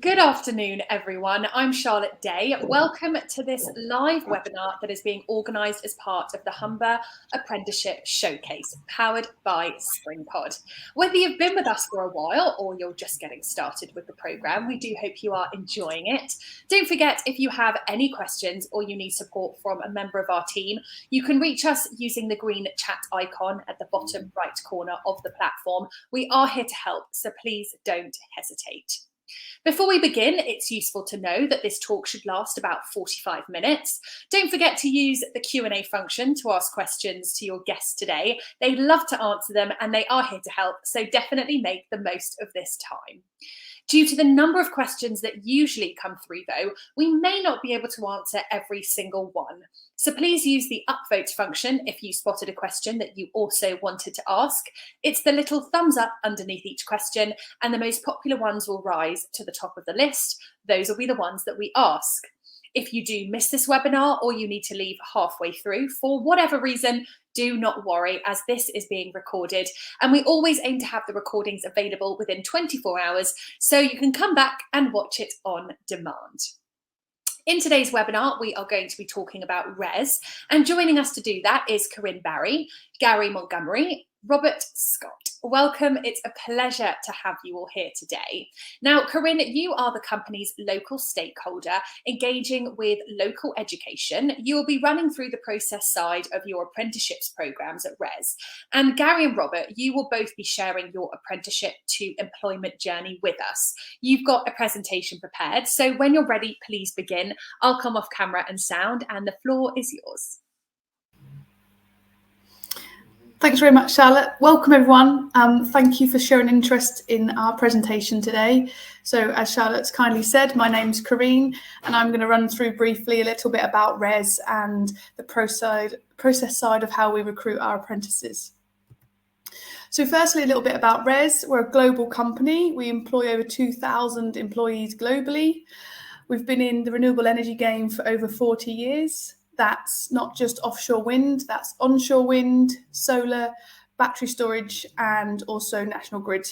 Good afternoon, everyone. I'm Charlotte Day. Welcome to this live webinar that is being organised as part of the Humber Apprenticeship Showcase, powered by SpringPod. Whether you've been with us for a while or you're just getting started with the programme, we do hope you are enjoying it. Don't forget, if you have any questions or you need support from a member of our team, you can reach us using the green chat icon at the bottom right corner of the platform. We are here to help, so please don't hesitate. Before we begin, it's useful to know that this talk should last about 45 minutes. Don't forget to use the Q&A function to ask questions to your guests today. They'd love to answer them and they are here to help, so definitely make the most of this time. Due to the number of questions that usually come through, though, we may not be able to answer every single one. So please use the upvote function if you spotted a question that you also wanted to ask. It's the little thumbs up underneath each question, and the most popular ones will rise to the top of the list. Those will be the ones that we ask. If you do miss this webinar or you need to leave halfway through for whatever reason, do not worry, as this is being recorded, and we always aim to have the recordings available within 24 hours so you can come back and watch it on demand. In today's webinar, we are going to be talking about RES, and joining us to do that is Corinne Barry, Gary Montgomery, Robert Scott. Welcome. It's a pleasure to have you all here today. Now, Corinne, you are the company's local stakeholder engaging with local education. You will be running through the process side of your apprenticeships programs at RES. And Gary and Robert, you will both be sharing your apprenticeship to employment journey with us. You've got a presentation prepared, so when you're ready, please begin. I'll come off camera and sound, and the floor is yours. Thanks very much, Charlotte. Welcome, everyone. Thank you for showing interest in our presentation today. So as Charlotte's kindly said, my name's Corinne, and I'm going to run through briefly a little bit about RES and the process side of how we recruit our apprentices. So firstly, a little bit about RES. We're a global company. We employ over 2,000 employees globally. We've been in the renewable energy game for over 40 years. That's not just offshore wind, that's onshore wind, solar, battery storage, and also national grid.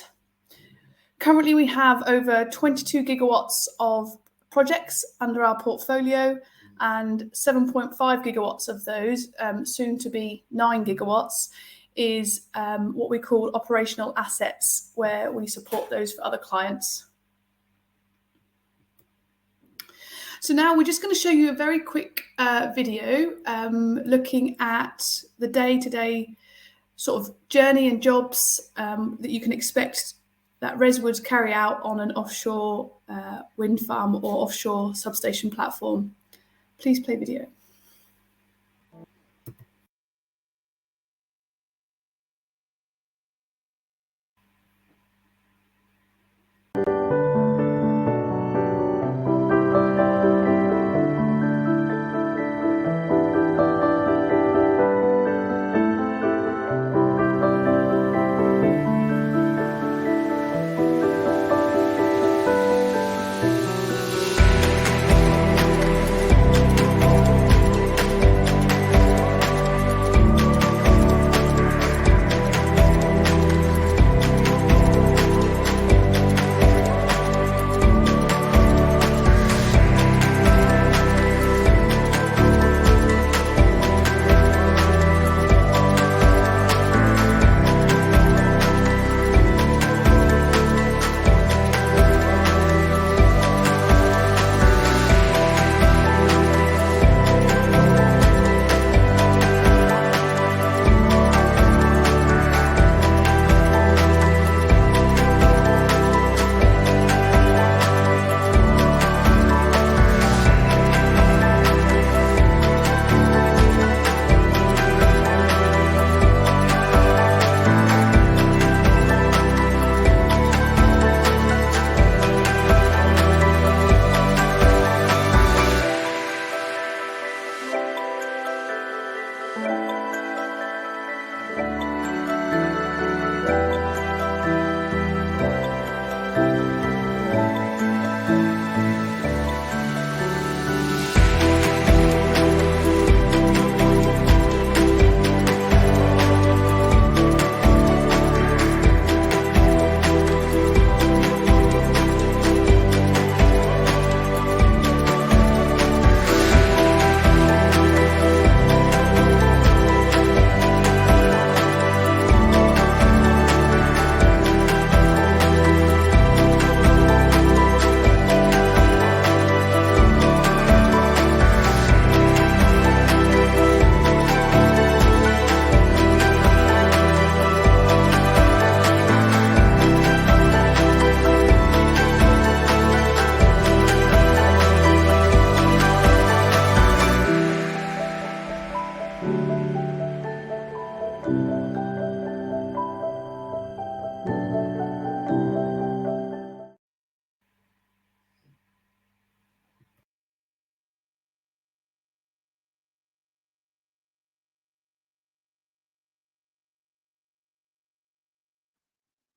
Currently, we have over 22 gigawatts of projects under our portfolio, and 7.5 gigawatts of those, soon to be 9 gigawatts, is what we call operational assets, where we support those for other clients. So now we're just going to show you a very quick video looking at the day-to-day sort of journey and jobs that you can expect that RES would carry out on an offshore wind farm or offshore substation platform. Please play video.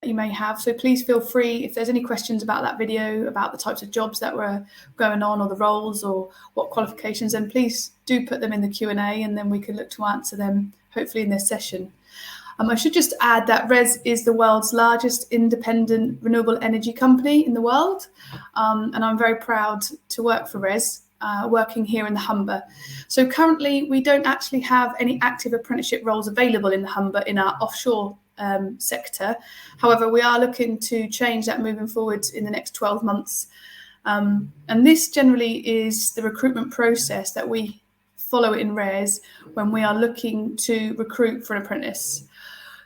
you may have. So please feel free, if there's any questions about that video, about the types of jobs that were going on, or the roles, or what qualifications, then please do put them in the Q&A, and then we can look to answer them hopefully in this session. I should just add that RES is the world's largest independent renewable energy company in the world, and I'm very proud to work for RES, working here in the Humber. So currently we don't actually have any active apprenticeship roles available in the Humber in our offshore sector. However, we are looking to change that moving forward in the next 12 months. And this generally is the recruitment process that we follow in RES when we are looking to recruit for an apprentice.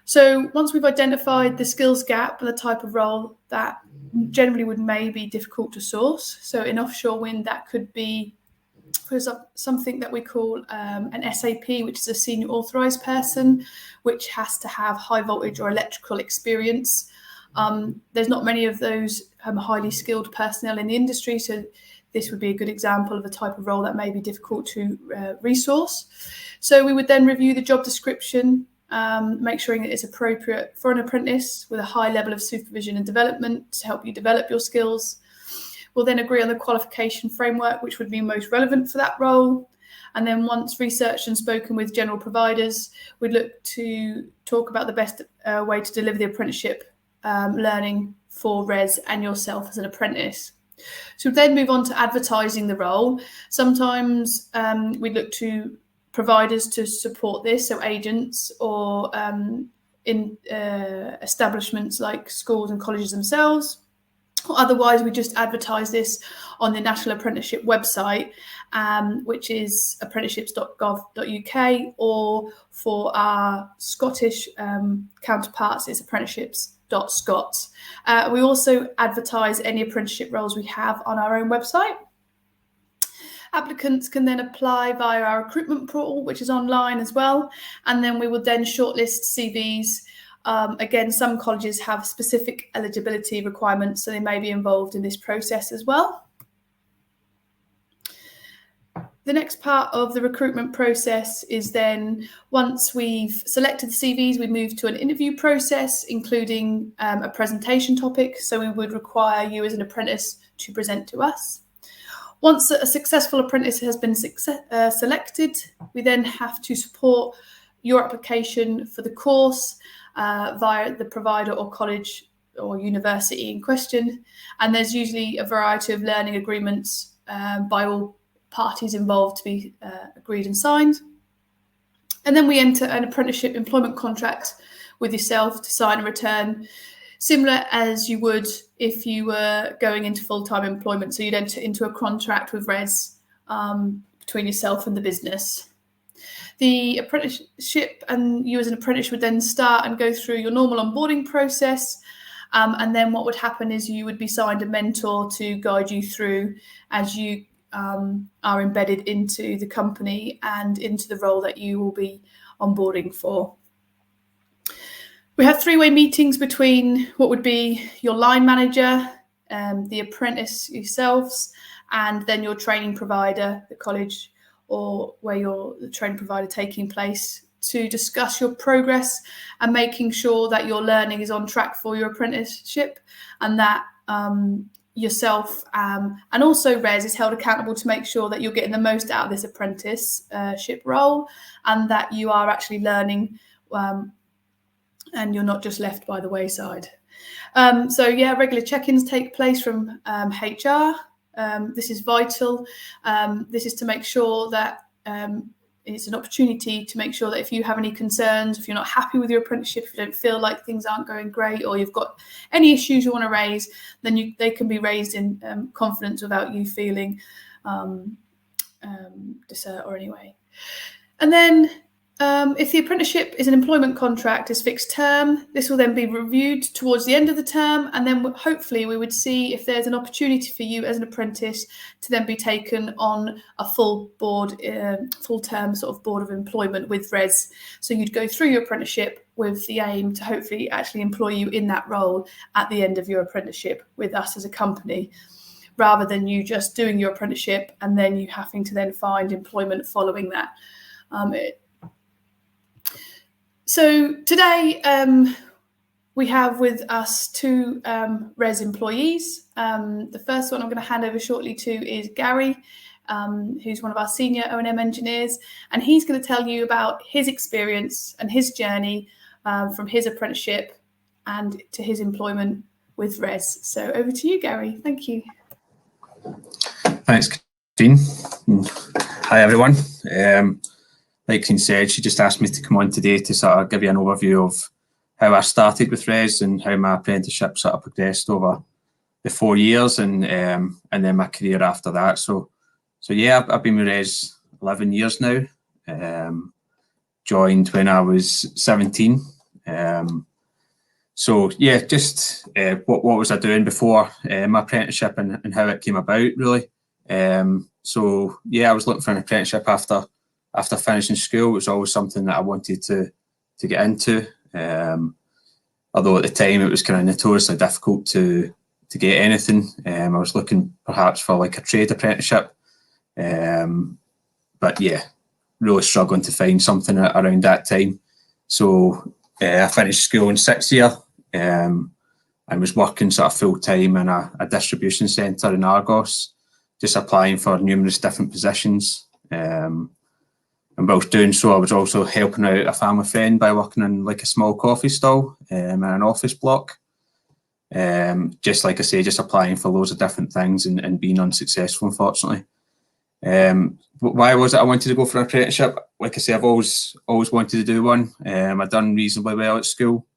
So once we've identified the skills gap and the type of role that generally may be difficult to source, so in offshore wind that could be for something that we call an SAP, which is a senior authorised person, which has to have high voltage or electrical experience. There's not many of those highly skilled personnel in the industry, so this would be a good example of a type of role that may be difficult to resource. So we would then review the job description, make sure that it's appropriate for an apprentice with a high level of supervision and development to help you develop your skills. We'll then agree on the qualification framework, which would be most relevant for that role. And then once researched and spoken with general providers, we'd look to talk about the best way to deliver the apprenticeship learning for RES and yourself as an apprentice. So we'd then move on to advertising the role. Sometimes we'd look to providers to support this, so agents or in establishments like schools and colleges themselves. Otherwise, we just advertise this on the National Apprenticeship website, which is apprenticeships.gov.uk, or for our Scottish counterparts, it's apprenticeships.scots. We also advertise any apprenticeship roles we have on our own website. Applicants can then apply via our recruitment portal, which is online as well, and then we will then shortlist CVs. Again, some colleges have specific eligibility requirements, so they may be involved in this process as well. The next part of the recruitment process is then, once we've selected the CVs, we move to an interview process, including a presentation topic. So we would require you as an apprentice to present to us. Once a successful apprentice has been selected, we then have to support your application for the course via the provider or college or university in question. And there's usually a variety of learning agreements by all parties involved to be agreed and signed. And then we enter an apprenticeship employment contract with yourself to sign and return, similar as you would if you were going into full-time employment. So you'd enter into a contract with RES between yourself and the business. The apprenticeship and you as an apprentice would then start and go through your normal onboarding process. And then what would happen is you would be signed a mentor to guide you through as you are embedded into the company and into the role that you will be onboarding for. We have three-way meetings between what would be your line manager, the apprentice yourselves, and then your training provider, the college, or where the training provider taking place, to discuss your progress and making sure that your learning is on track for your apprenticeship, and that yourself and also RES is held accountable to make sure that you're getting the most out of this apprenticeship role, and that you are actually learning and you're not just left by the wayside. So yeah, regular check-ins take place from HR. This is vital. This is to make sure that it's an opportunity to make sure that if you have any concerns, if you're not happy with your apprenticeship, if you don't feel like things aren't going great, or you've got any issues you want to raise, then they can be raised in confidence without you feeling dissert or anyway. And then if the apprenticeship is an employment contract, is fixed term, this will then be reviewed towards the end of the term, and then hopefully we would see if there's an opportunity for you as an apprentice to then be taken on a full-term sort of board of employment with RES. So you'd go through your apprenticeship with the aim to hopefully actually employ you in that role at the end of your apprenticeship with us as a company, rather than you just doing your apprenticeship and then you having to then find employment following that. So today We have with us two RES employees. The first one I'm going to hand over shortly to is Gary, who's one of our senior O&M engineers, and he's going to tell you about his experience and his journey from his apprenticeship and to his employment with RES. So over to you, Gary. Thank you. Thanks, Christine. Hi, everyone. Like Christine said, she just asked me to come on today to sort of give you an overview of how I started with RES and how my apprenticeship sort of progressed over the 4 years and then my career after that. So yeah, I've been with RES 11 years now. Joined when I was 17. So yeah, just what was I doing before my apprenticeship and how it came about, really. So yeah, I was looking for an apprenticeship after finishing school. It was always something that I wanted to get into. Although at the time it was kind of notoriously difficult to get anything. I was looking perhaps for like a trade apprenticeship. But yeah, really struggling to find something around that time. So I finished school in 6th year. I was working sort of full time in a distribution centre in Argos, just applying for numerous different positions. And whilst doing so, I was also helping out a family friend by working in like a small coffee stall in an office block. Just like I say, just applying for loads of different things and being unsuccessful, unfortunately. Why was it I wanted to go for an apprenticeship? Like I say, I've always wanted to do one. I'd done reasonably well at school.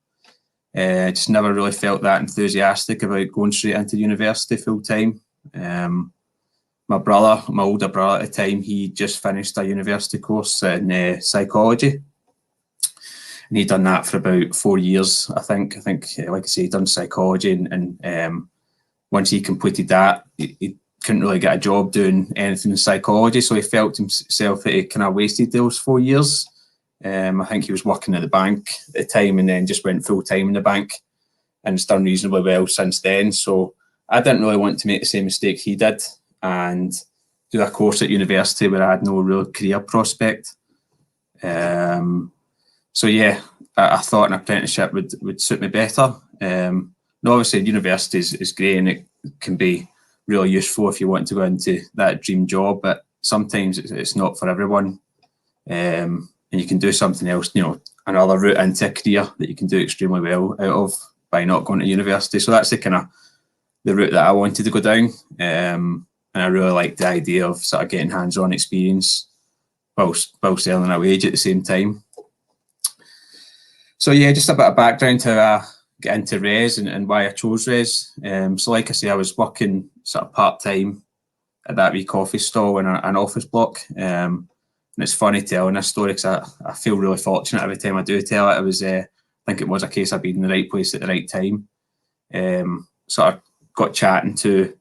Just never really felt that enthusiastic about going straight into university full time. My older brother at the time, he just finished a university course in psychology. And he'd done that for about 4 years, I think. Like I say, he'd done psychology and once he completed that, he couldn't really get a job doing anything in psychology. So he felt himself that he kind of wasted those 4 years. I think he was working at the bank at the time and then just went full time in the bank and it's done reasonably well since then. So I didn't really want to make the same mistake he did and do a course at university where I had no real career prospect. So yeah, I thought an apprenticeship would suit me better. Now obviously university is great and it can be really useful if you want to go into that dream job, but sometimes it's not for everyone. And you can do something else, another route into a career that you can do extremely well out of by not going to university. So that's the route that I wanted to go down. And I really liked the idea of sort of getting hands-on experience whilst earning a wage at the same time. So yeah, just a bit of background to how I get into RES and why I chose RES. So like I say, I was working sort of part-time at that wee coffee stall in an office block. And it's funny telling this story because I feel really fortunate every time I do tell it. I think it was a case of being in the right place at the right time. Sort of got chatting to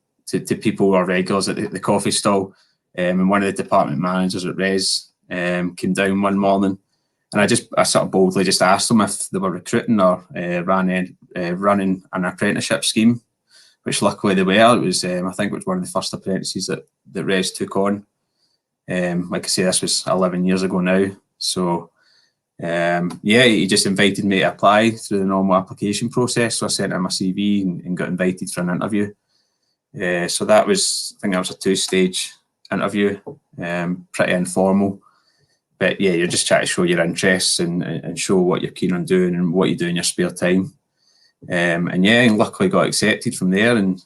people who are regulars at the coffee stall, and one of the department managers at RES came down one morning, and I sort of boldly just asked them if they were recruiting or running an apprenticeship scheme, which luckily they were. It was I think it was one of the first apprentices that RES took on. Like I say, this was 11 years ago now. So yeah, he just invited me to apply through the normal application process. So I sent him my CV and got invited for an interview. So that was, I think that was a 2-stage interview, pretty informal. But yeah, you're just trying to show your interests and show what you're keen on doing and what you do in your spare time. And yeah, and luckily got accepted from there and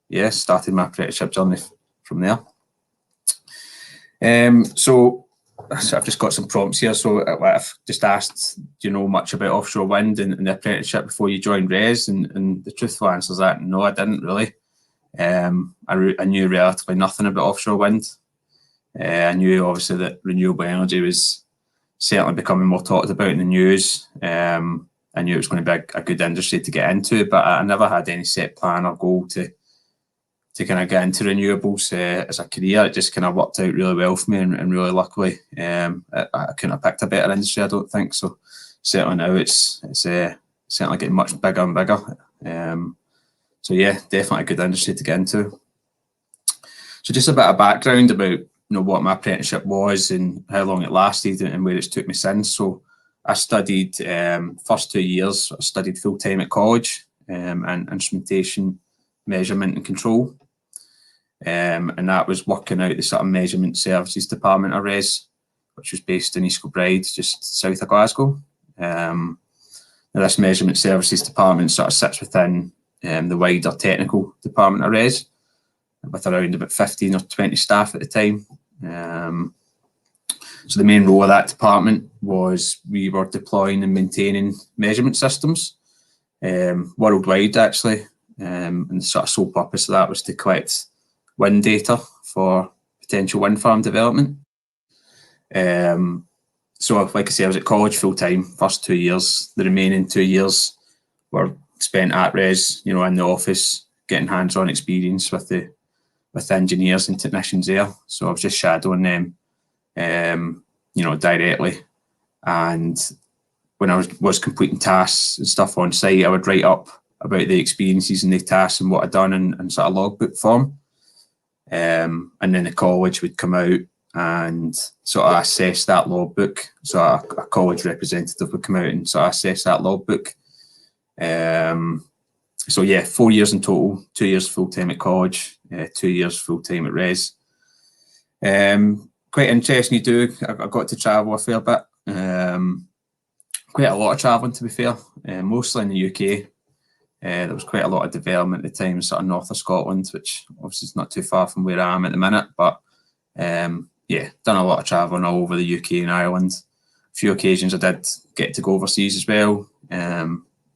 yeah, started my apprenticeship journey from there. So I've just got some prompts here. So I've just asked, do you know much about offshore wind and the apprenticeship before you joined RES? And the truthful answer is that no, I didn't really. I knew relatively nothing about offshore wind. I knew obviously that renewable energy was certainly becoming more talked about in the news. I knew it was going to be a good industry to get into, but I never had any set plan or goal to kind of get into renewables as a career. It just kind of worked out really well for me and really luckily. I couldn't have picked a better industry, I don't think. So certainly now it's certainly getting much bigger and bigger. So yeah, definitely a good industry to get into. So just a bit of background about what my apprenticeship was and how long it lasted and where it's took me since. So I studied first 2 years. I studied full time at college and instrumentation, measurement and control, and that was working out the sort of measurement services department of RES, which was based in East Kilbride, just south of Glasgow. Now this measurement services department sort of sits within the wider technical department of RES, with around about 15 or 20 staff at the time. So the main role of that department was we were deploying and maintaining measurement systems worldwide, actually. And the sort of sole purpose of that was to collect wind data for potential wind farm development. So like I say, I was at college full time, first 2 years. The remaining 2 years were spent at RES, you know, in the office, getting hands-on experience with engineers and technicians there. So I was just shadowing them, you know, directly. And when I was completing tasks and stuff on site, I would write up about the experiences and the tasks and what I'd done in sort of logbook form. And then the college would come out and sort of assess that logbook. So a college representative would come out and sort of assess that logbook. So yeah, 4 years in total, 2 years full-time at college, 2 years full-time at RES. Quite interesting to do. I got to travel a fair bit. Quite a lot of travelling, to be fair, mostly in the UK. There was quite a lot of development at the time, sort of north of Scotland, which obviously is not too far from where I am at the minute. But yeah, done a lot of travelling all over the UK and Ireland. A few occasions I did get to go overseas as well.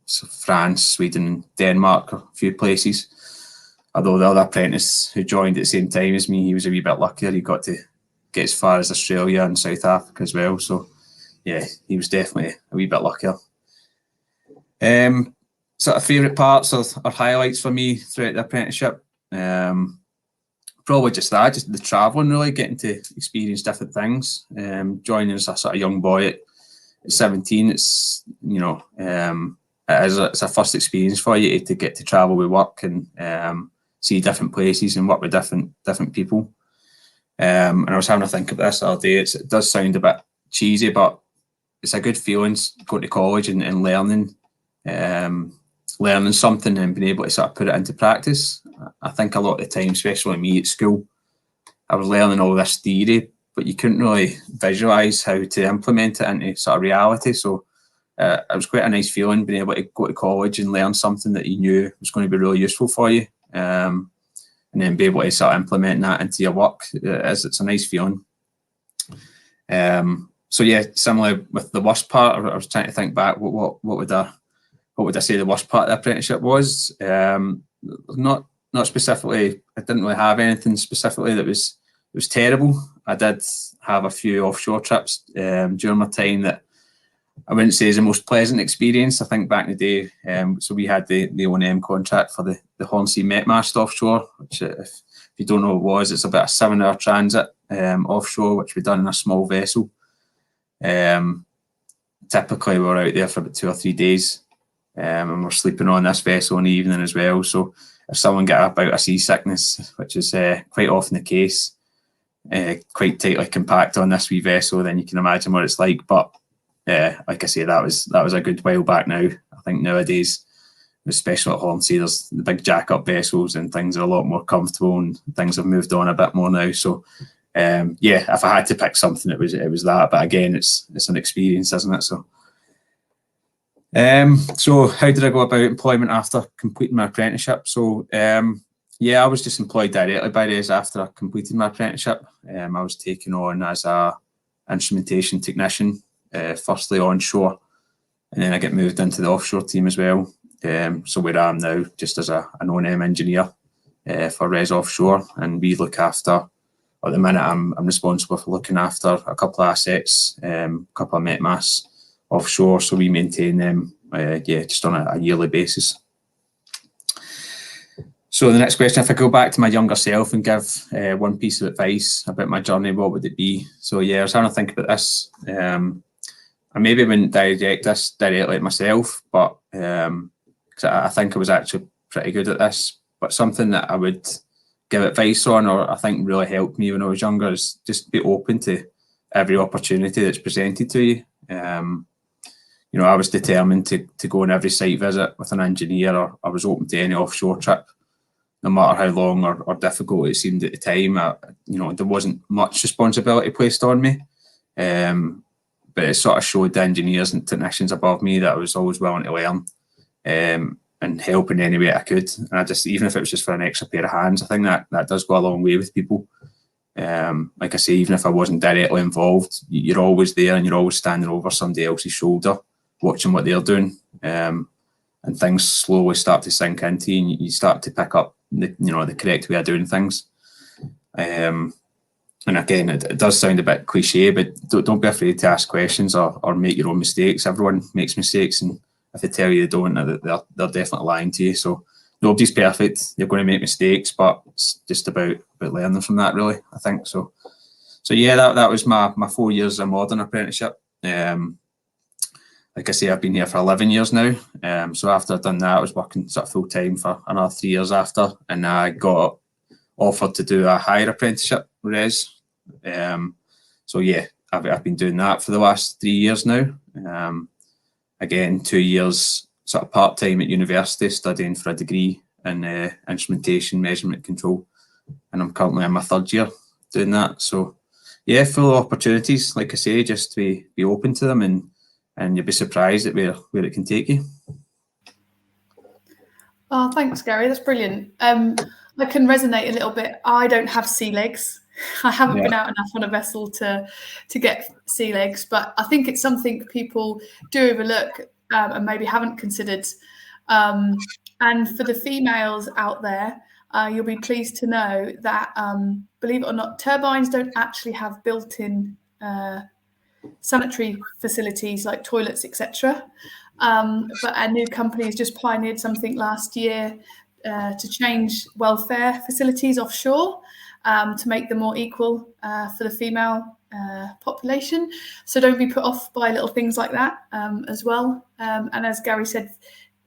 So France, Sweden, Denmark, a few places. Although the other apprentice who joined at the same time as me, he was a wee bit luckier. He got to get as far as Australia and South Africa as well. So yeah, he was definitely a wee bit luckier. Sort of favourite parts or highlights for me throughout the apprenticeship. Probably just that, just the travelling, really, getting to experience different things. Joining as a sort of young boy at 17, it's, you know, it's a first experience for you to get to travel with work and see different places and work with different people. And I was having a think of this the other day. It does sound a bit cheesy, but it's a good feeling going to college and learning something and being able to sort of put it into practice. I think a lot of the time, especially me at school, I was learning all this theory, but you couldn't really visualise how to implement it into sort of reality. So it was quite a nice feeling being able to go to college and learn something that you knew was going to be really useful for you, and then be able to sort of implement that into your work. It's a nice feeling. So yeah, similarly with the worst part, I was trying to think back. What would I say the worst part of the apprenticeship was? Not specifically. I didn't really have anything specifically that was terrible. I did have a few offshore trips during my time that I wouldn't say is the most pleasant experience. I think back in the day, so we had the O&M contract for the Hornsea Met Mast offshore, which if you don't know what it was, it's about a 7-hour transit offshore, which we done in a small vessel. Typically, we're out there for about 2 or 3 days, and we're sleeping on this vessel in the evening as well. So if someone get a bout of seasickness, which is quite often the case, quite tightly compact on this wee vessel, then you can imagine what it's like. But like I say, that was a good while back now. I think nowadays, especially at Hornsea, there's the big jack-up vessels and things are a lot more comfortable and things have moved on a bit more now. So yeah, if I had to pick something, it was that. But again, it's an experience, isn't it? So so how did I go about employment after completing my apprenticeship? So yeah, I was just employed directly by RES after I completed my apprenticeship. I was taken on as a instrumentation technician, firstly onshore, and then I get moved into the offshore team as well. So where I am now, just as an O&M engineer for RES Offshore, and we look after. At the minute, I'm responsible for looking after a couple of assets, a couple of met masts offshore, so we maintain them, yeah, just on a yearly basis. So the next question, if I go back to my younger self and give one piece of advice about my journey, what would it be? So yeah, I was having to think about this. I maybe wouldn't direct this directly at myself, but because I think I was actually pretty good at this, but something that I would give advice on, or I think really helped me when I was younger, is just be open to every opportunity that's presented to you. you know, I was determined to go on every site visit with an engineer, or I was open to any offshore trip, no matter how long or difficult it seemed at the time. You know, there wasn't much responsibility placed on me, but it sort of showed the engineers and technicians above me that I was always willing to learn, and help in any way I could. And I just, even if it was just for an extra pair of hands, I think that does go a long way with people. Like I say, even if I wasn't directly involved, you're always there and you're always standing over somebody else's shoulder, watching what they're doing, and things slowly start to sink into you, and you start to pick up the correct way of doing things. And again, it does sound a bit cliche, but don't be afraid to ask questions or make your own mistakes. Everyone makes mistakes, and if they tell you they don't, they're definitely lying to you. So nobody's perfect. You're going to make mistakes, but it's just about learning from that, really, I think. So yeah, that was my 4 years of modern apprenticeship. Like I say, I've been here for 11 years now. So after I'd done that, I was working sort of full time for another 3 years after, and I got offered to do a higher apprenticeship res. So yeah, I've been doing that for the last 3 years now. Again, 2 years sort of part-time at university, studying for a degree in instrumentation, measurement control. And I'm currently in my 3rd year doing that. So yeah, full of opportunities, like I say, just to be open to them, and you'll be surprised at where it can take you. Oh, thanks, Gary. That's brilliant. I can resonate a little bit. I don't have sea legs. I haven't been out enough on a vessel to get sea legs, but I think it's something people do overlook and maybe haven't considered. And for the females out there, you'll be pleased to know that, believe it or not, turbines don't actually have built-in sanitary facilities like toilets, etc. But our new company has just pioneered something last year to change welfare facilities offshore to make them more equal for the female population. So don't be put off by little things like that as well. And as Gary said,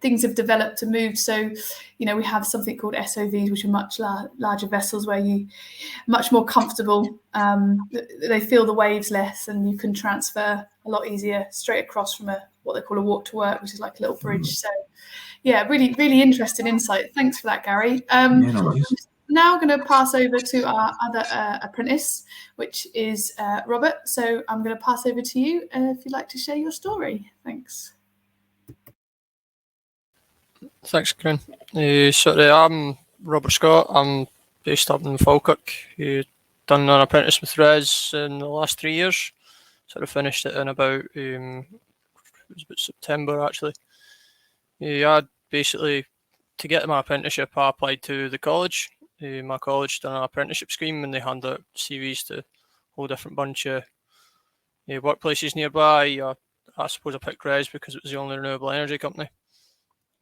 things have developed and moved. So, you know, we have something called SOVs, which are much larger vessels where you much more comfortable. They feel the waves less, and you can transfer a lot easier straight across from what they call a walk to work, which is like a little bridge. So yeah, really, really interesting insight. Thanks for that, Gary. Now I'm going to pass over to our other apprentice, which is Robert. So I'm going to pass over to you if you'd like to share your story. Thanks. Thanks, Corinne. I'm Robert Scott. I'm based up in Falkirk. Done an apprentice with Res in the last 3 years. Sort of finished it in about it was about September actually. I basically, to get my apprenticeship, I applied to the college. My college done an apprenticeship scheme, and they hand out CVs to a whole different bunch of workplaces nearby. I suppose I picked Res because it was the only renewable energy company.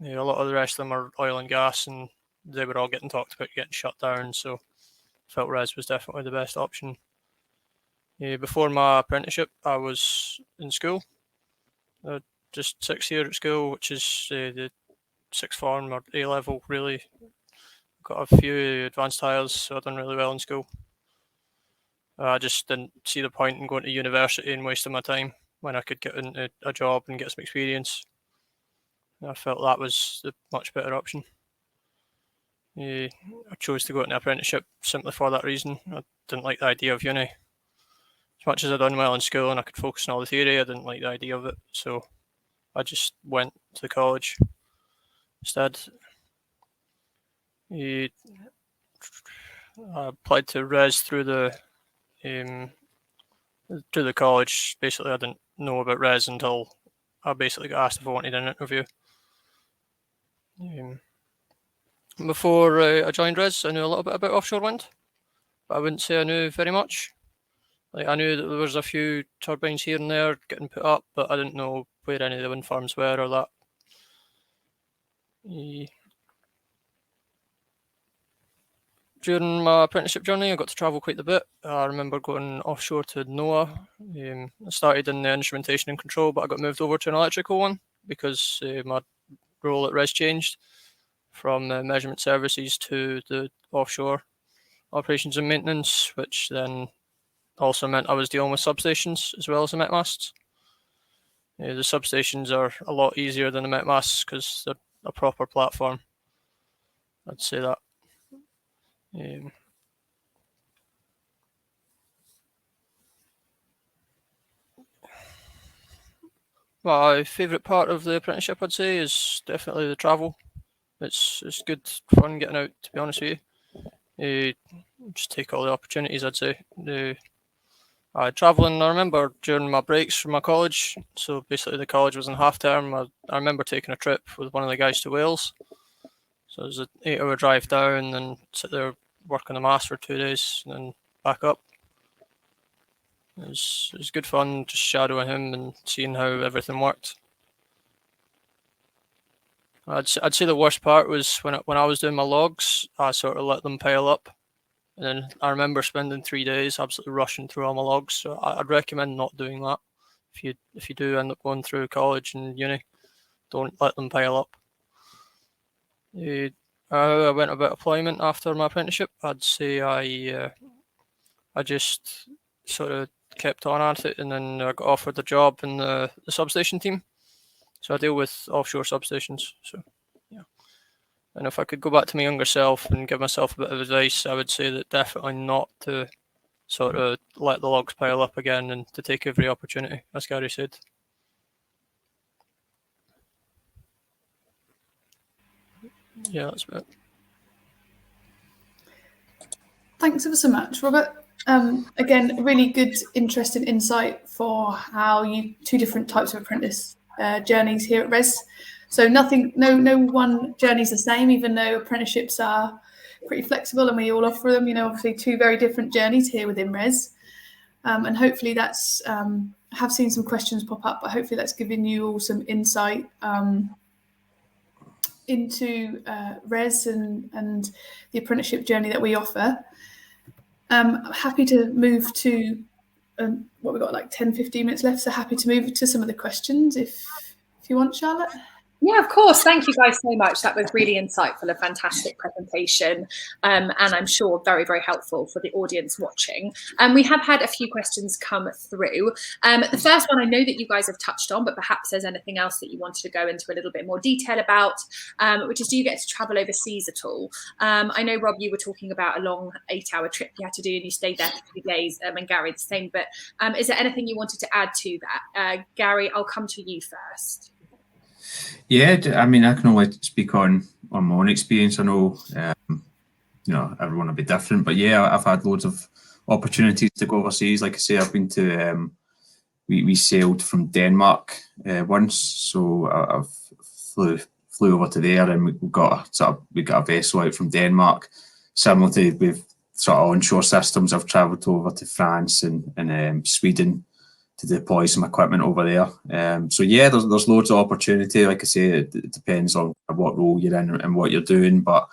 A lot of the rest of them are oil and gas, and they were all getting talked about getting shut down, so I felt Res was definitely the best option. Before my apprenticeship, I was in school, just 6th year at school, which is the 6th form or A level, really. Got a few advanced hires, so I've done really well in school. I just didn't see the point in going to university and wasting my time when I could get into a job and get some experience. I felt that was the much better option. I chose to go into an apprenticeship simply for that reason. I didn't like the idea of uni. As much as I'd done well in school and I could focus on all the theory, I didn't like the idea of it. So I just went to the college instead. I applied to Res through the college. Basically, I didn't know about Res until I basically got asked if I wanted an interview. Before I joined Res, I knew a little bit about offshore wind, but I wouldn't say I knew very much. Like, I knew that there was a few turbines here and there getting put up, but I didn't know where any of the wind farms were or that. During my apprenticeship journey, I got to travel quite a bit. I remember going offshore to NOAA. I started in the instrumentation and control, but I got moved over to an electrical one because my role at Res changed from measurement services to the offshore operations and maintenance, which then also meant I was dealing with substations as well as the met masts. The substations are a lot easier than the metmasts because they're a proper platform. I'd say that. My favourite part of the apprenticeship, I'd say, is definitely the travel. It's good fun getting out, to be honest with you. Just take all the opportunities, I'd say. Travelling, I remember during my breaks from my college, so basically the college was in half term, I remember taking a trip with one of the guys to Wales. So it was an 8-hour drive down and sit there working the mast for 2 days and then back up. It was good fun just shadowing him and seeing how everything worked. I'd say the worst part was when I was doing my logs, I sort of let them pile up. And then I remember spending 3 days absolutely rushing through all my logs. So I'd recommend not doing that. If you do end up going through college and uni, don't let them pile up. I went about employment after my apprenticeship. I'd say I just sort of kept on at it, and then I got offered a job in the substation team. So I deal with offshore substations. So yeah. And if I could go back to my younger self and give myself a bit of advice, I would say that definitely not to sort of let the logs pile up again and to take every opportunity, as Gary said. Yeah, that's about it. Thanks ever so much, Robert. Again, really good, interesting insight for how two different types of apprentice journeys here at RES. So no one journey is the same, even though apprenticeships are pretty flexible and we all offer them. Obviously 2 very different journeys here within RES, and hopefully that's. I have seen some questions pop up, but hopefully that's given you all some insight into RES and the apprenticeship journey that we offer. I'm happy to move to what we've got like 10-15 minutes left, so happy to move to some of the questions if you want, Charlotte. Yeah, of course. Thank you guys so much. That was really insightful, a fantastic presentation, and I'm sure very, very helpful for the audience watching. We have had a few questions come through. The first one I know that you guys have touched on, but perhaps there's anything else that you wanted to go into a little bit more detail about, which is, do you get to travel overseas at all? I know, Rob, you were talking about a long 8-hour trip you had to do and you stayed there for 2 days, and Gary the same, but is there anything you wanted to add to that? Gary, I'll come to you first. Yeah, I mean, I can only speak on my own experience. I know, everyone will be different, but yeah, I've had loads of opportunities to go overseas. Like I say, I've been to, we sailed from Denmark once, so I flew over to there, and we got a vessel out from Denmark. Similar to with sort of onshore systems, I've travelled over to France and Sweden to deploy some equipment over there. So yeah, there's loads of opportunity. Like I say, it depends on what role you're in and what you're doing, but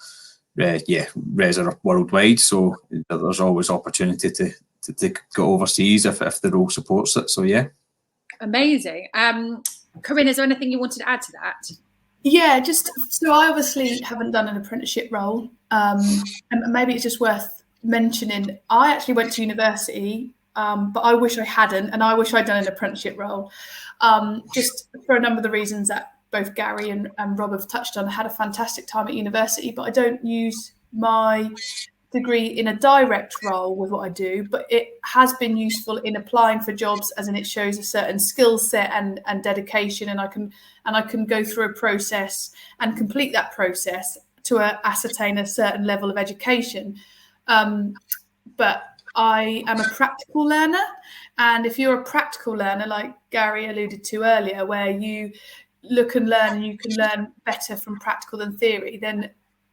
RES are worldwide, so there's always opportunity to go overseas if the role supports it. So yeah. Amazing. Corinne, is there anything you wanted to add to that? Yeah, just so I obviously haven't done an apprenticeship role, and maybe it's just worth mentioning. I actually went to university, but I wish I hadn't, and I wish I'd done an apprenticeship role, just for a number of the reasons that both Gary and Rob have touched on. I had a fantastic time at university, but I don't use my degree in a direct role with what I do, but it has been useful in applying for jobs, as in it shows a certain skill set and dedication, and I can go through a process and complete that process to ascertain a certain level of education. But I am a practical learner, and if you're a practical learner, like Gary alluded to earlier, where you look and learn and you can learn better from practical than theory, then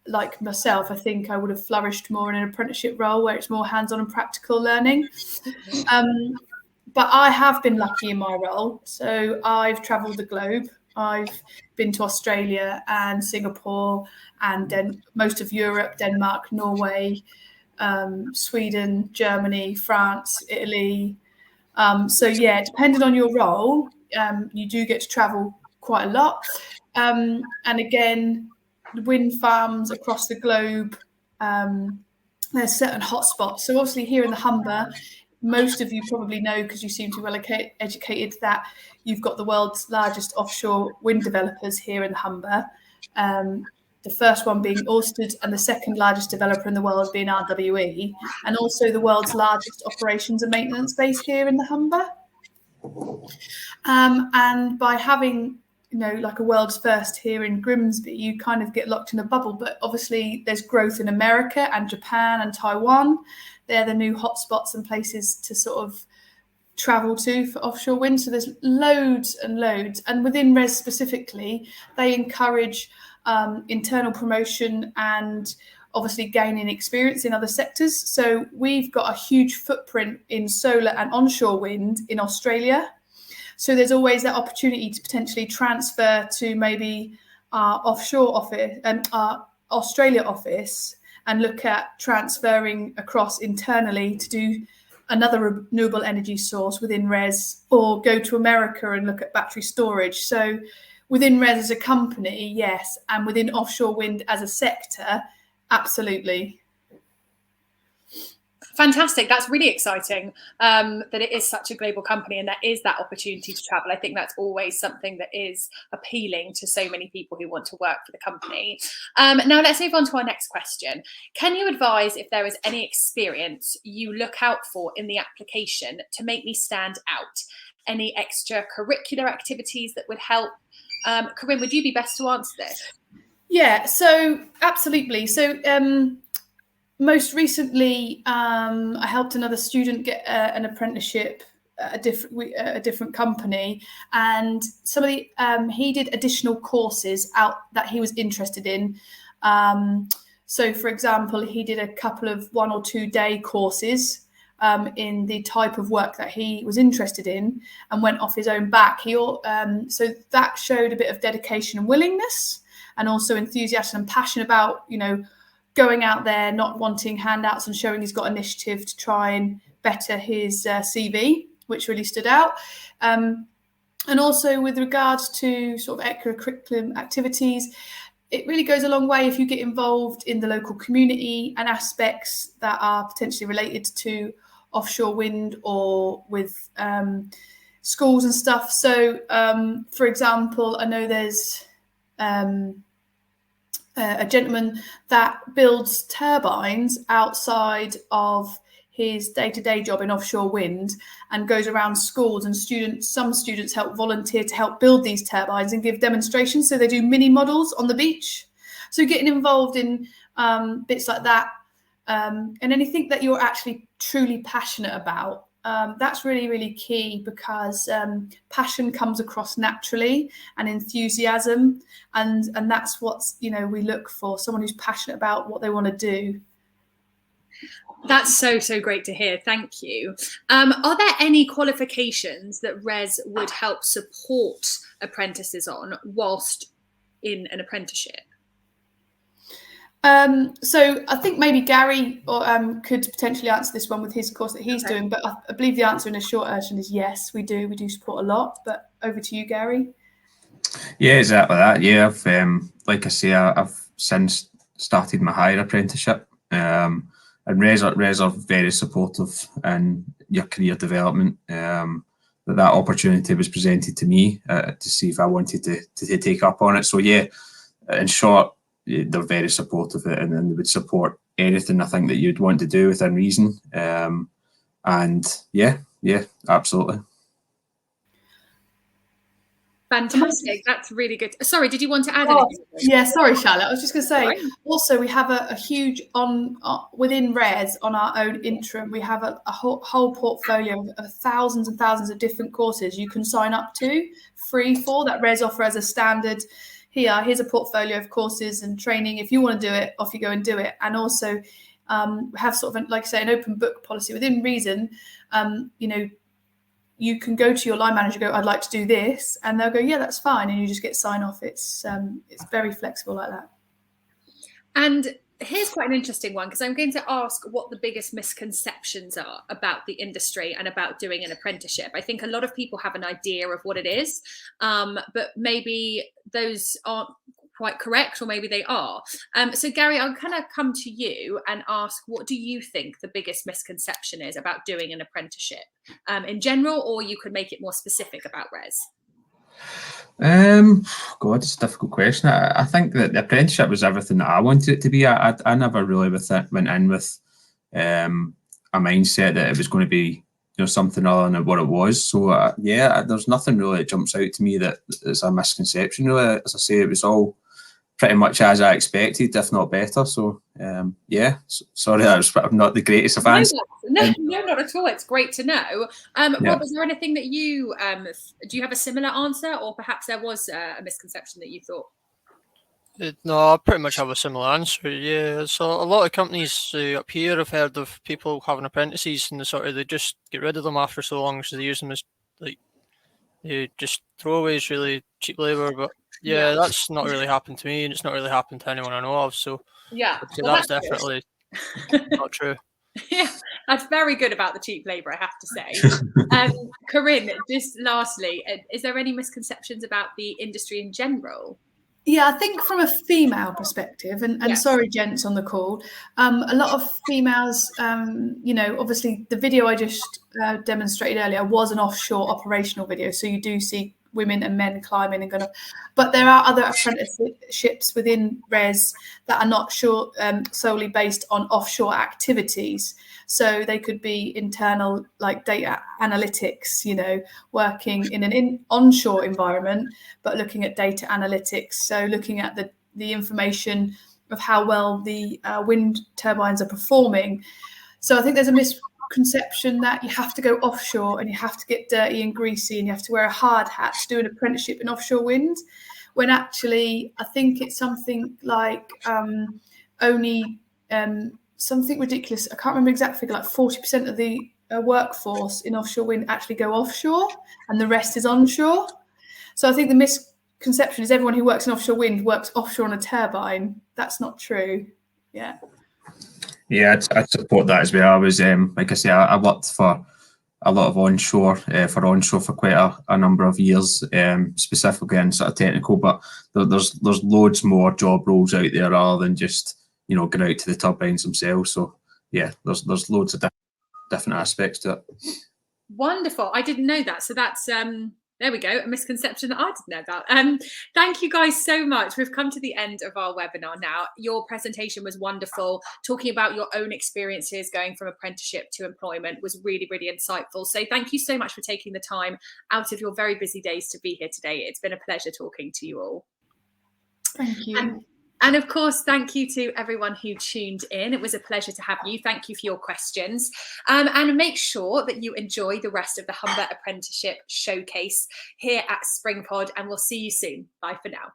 like myself, I think I would have flourished more in an apprenticeship role where it's more hands-on and practical learning. But I have been lucky in my role. So I've travelled the globe. I've been to Australia and Singapore and most of Europe, Denmark, Norway, Sweden, Germany, France, Italy. So yeah, depending on your role, you do get to travel quite a lot. And again, wind farms across the globe, there's certain hotspots. So obviously here in the Humber, most of you probably know, because you seem to be well educated, that you've got the world's largest offshore wind developers here in the Humber. The first one being Ørsted, and the second largest developer in the world being RWE, and also the world's largest operations and maintenance base here in the Humber. And by having, like a world's first here in Grimsby, you kind of get locked in a bubble. But obviously there's growth in America and Japan and Taiwan. They're the new hotspots and places to sort of travel to for offshore wind. So there's loads and loads. And within RES specifically, they encourage internal promotion and obviously gaining experience in other sectors. So we've got a huge footprint in solar and onshore wind in Australia. So there's always that opportunity to potentially transfer to maybe our offshore office and our Australia office, and look at transferring across internally to do another renewable energy source within RES, or go to America and look at battery storage. So within RES as a company, yes, and within offshore wind as a sector, absolutely. Fantastic. That's really exciting, that it is such a global company and there is that opportunity to travel. I think that's always something that is appealing to so many people who want to work for the company. Now let's move on to our next question. Can you advise if there is any experience you look out for in the application to make me stand out? Any extracurricular activities that would help? Corinne, would you be best to answer this? Yeah, so absolutely. So most recently, I helped another student get an apprenticeship at a different company, and some of the he did additional courses out that he was interested in. So, for example, he did a couple of 1 or 2 day courses in the type of work that he was interested in, and went off his own back. So that showed a bit of dedication and willingness, and also enthusiasm and passion about, going out there, not wanting handouts, and showing he's got initiative to try and better his CV, which really stood out. And also with regards to sort of extracurricular activities, it really goes a long way if you get involved in the local community and aspects that are potentially related to offshore wind, or with schools and stuff. So, for example, I know there's a gentleman that builds turbines outside of his day-to-day job in offshore wind, and goes around schools, and some students help volunteer to help build these turbines and give demonstrations. So they do mini models on the beach. So getting involved in bits like that, and anything that you're actually truly passionate about, that's really, really key, because passion comes across naturally, and enthusiasm, and that's what's, we look for, someone who's passionate about what they want to do. That's so great to hear. Thank you. Are there any qualifications that RES would help support apprentices on whilst in an apprenticeship? So I think maybe Gary could potentially answer this one with his course that he's doing, but I believe the answer in a short version is yes, we do support a lot. But over to you, Gary. Yeah, exactly that. Yeah, like I say, I've since started my higher apprenticeship, and RES are very supportive in your career development. That opportunity was presented to me to see if I wanted to take up on it. So yeah, in short, they're very supportive of it, and they would support anything I think that you'd want to do within reason. And yeah, absolutely. Fantastic. That's really good. Sorry, did you want to add anything? Yeah, sorry, Charlotte. I was just going to say, also we have a huge within RES on our own interim. We have a whole portfolio of thousands and thousands of different courses you can sign up to free for, that RES offer as a standard. Here's a portfolio of courses and training. If you want to do it, off you go and do it. And also have sort of, like I say, an open book policy within reason. You can go to your line manager, go, I'd like to do this, and they'll go, yeah, that's fine, and you just get sign off. It's very flexible like that. And here's quite an interesting one, because I'm going to ask what the biggest misconceptions are about the industry and about doing an apprenticeship. I think a lot of people have an idea of what it is, but maybe those aren't quite correct, or maybe they are. So Gary, I'll kind of come to you and ask, what do you think the biggest misconception is about doing an apprenticeship in general, or you could make it more specific about res? God, it's a difficult question. I think that the apprenticeship was everything that I wanted it to be. I never really went in with a mindset that it was going to be, something other than what it was. So yeah, there's nothing really that jumps out to me that is a misconception. Really, as I say, it was all pretty much as I expected, if not better. So yeah, sorry, I'm not the greatest of answers. No, not at all. It's great to know. Rob, is there anything that you do you have a similar answer, or perhaps there was a misconception that you thought? No, I pretty much have a similar answer. Yeah, so a lot of companies up here have heard of people having apprentices, and they just get rid of them after so long, so they use them as like just throwaways, really cheap labour. But yeah, that's not really happened to me, and it's not really happened to anyone I know of. So yeah, that's definitely not true. Yeah, that's very good about the cheap labour, I have to say. Corinne, just lastly, is there any misconceptions about the industry in general? Yeah, I think from a female perspective, and sorry, gents on the call, a lot of females, obviously the video I just demonstrated earlier was an offshore operational video. So you do see women and men climbing and going up. But there are other apprenticeships within res that are not solely based on offshore activities. So they could be internal, like data analytics, working in an onshore environment, but looking at data analytics. So looking at the information of how well the wind turbines are performing. So I think there's a misconception that you have to go offshore and you have to get dirty and greasy and you have to wear a hard hat to do an apprenticeship in offshore wind, when actually I think it's something like only something ridiculous. I can't remember the exact figure, like 40% of the workforce in offshore wind actually go offshore and the rest is onshore. So I think the misconception is everyone who works in offshore wind works offshore on a turbine. That's not true. Yeah. Yeah, I'd support that as well. I was, like I say, I worked for a lot of onshore for quite a number of years, specifically in sort of technical. But there's loads more job roles out there other than just going out to the turbines themselves. So yeah, there's loads of different aspects to it. Wonderful. I didn't know that. So that's there we go, a misconception that I didn't know about. Thank you guys so much. We've come to the end of our webinar now. Your presentation was wonderful. Talking about your own experiences going from apprenticeship to employment was really, really insightful. So thank you so much for taking the time out of your very busy days to be here today. It's been a pleasure talking to you all. Thank you. And of course, thank you to everyone who tuned in. It was a pleasure to have you. Thank you for your questions. And make sure that you enjoy the rest of the Humber Apprenticeship Showcase here at SpringPod, and we'll see you soon. Bye for now.